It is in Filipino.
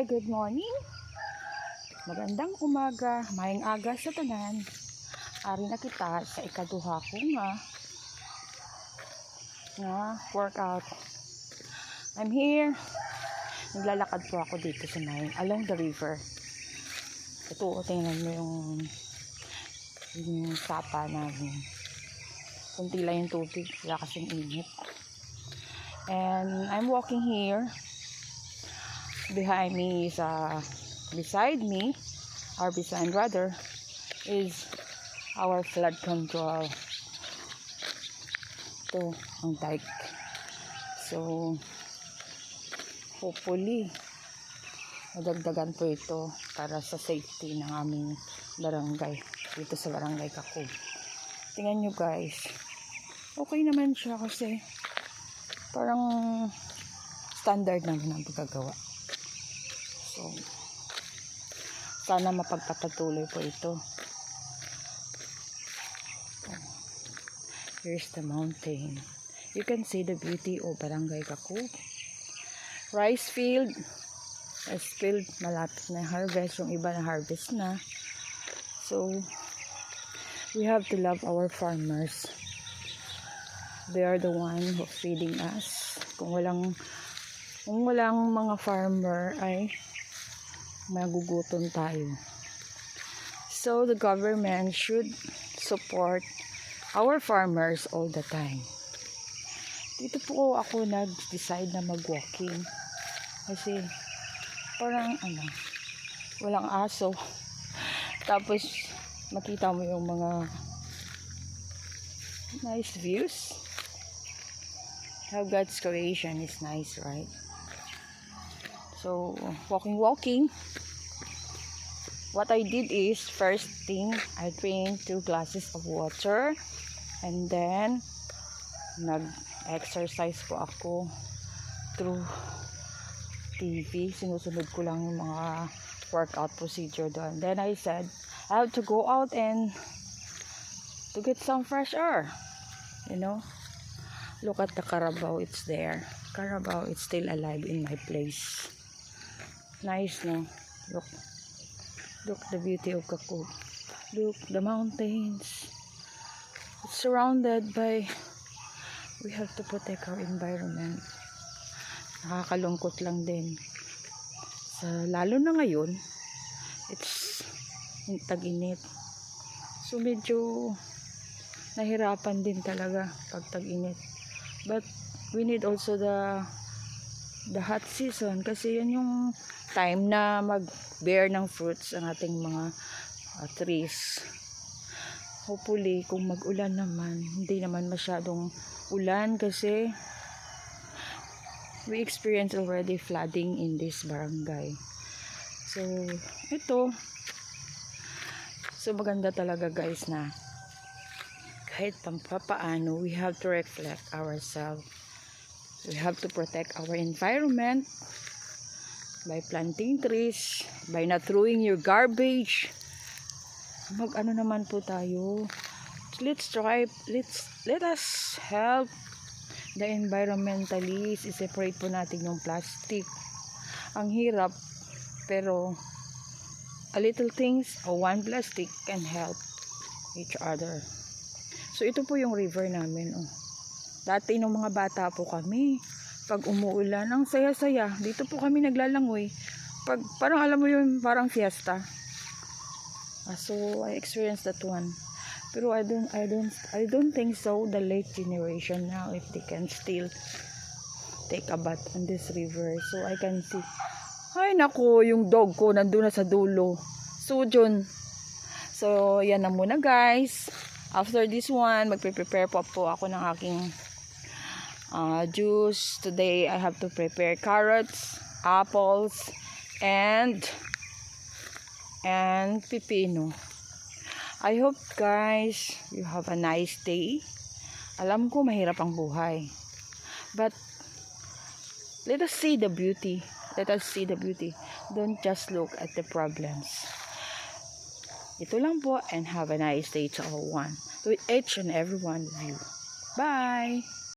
Hi, good morning. Magandang umaga, mayang aga sa tanan. Ari na kita sa ikaduha ko nga workout. I'm here. Naglalakad po ako dito sa along the river. Ito, tingnan mo yung sapa namin. Kunti lang yung tubig, wala kasing init. And I'm walking here. Behind me is beside me, or beside rather, is our flood control. Ito ang dike. So hopefully madagdagan po ito para sa safety ng aming barangay dito sa barangay Kakub. Tingnan nyo guys, okay naman siya kasi parang standard naman ang pagkagawa. So sana mapagpapatuloy po ito. Here's the mountain. You can see the beauty of Barangay Kakub. Rice field. Malapit na harvest. Yung iba na harvest na. So we have to love our farmers. They are the one who feeding us. Kung walang mga farmer ay magugutom tayo. So the government should support our farmers all the time. Dito po ako nag-decide na mag-walking kasi parang walang aso, tapos makita mo yung mga nice views. How God's creation is nice, right? So walking. What I did is, first thing, I drank 2 glasses of water. And then, nag-exercise po ako through TV. Sinusunod ko lang yung mga workout procedure doon. Then I said, I have to go out and to get some fresh air. You know? Look at the Carabao, it's there. Carabao, it's still alive in my place. Nice, no? Look the beauty of Kakub. Look the mountains. It's surrounded by, we have to protect our environment. Nakakalungkot lang din. Lalo na ngayon, it's tag-init. So medyo nahirapan din talaga pag tag-init. But we need also the hot season kasi yun yung time na mag-bear ng fruits ang ating mga trees. Hopefully kung mag-ulan naman, hindi naman masyadong ulan kasi we experience already flooding in this barangay. So ito, so maganda talaga guys na kahit pampaano we have to reflect ourselves. We have to protect our environment by planting trees, by not throwing your garbage. Mag-ano naman po tayo. Let us help the environmentalists. I-separate po natin yung plastic. Ang hirap, pero a little things or one plastic can help each other. So ito po yung river namin. Dati nung mga bata po kami, pag umuulan, ang saya-saya. Dito po kami naglalangoy. Parang alam mo yun, parang fiesta. So I experienced that one. Pero I don't think so. The late generation now, if they can still take a bath on this river. So I can see. Ay nako, yung dog ko nandun na sa dulo. Sujun. So yan na muna guys. After this one, magpe-prepare po ako ng aking juice. Today I have to prepare carrots, apples, and pipino. I hope guys you have a nice day. Alam ko mahirap ang buhay, but let us see the beauty. Don't just look at the problems. Ito lang po, and have a nice day to each and every one of you. Bye.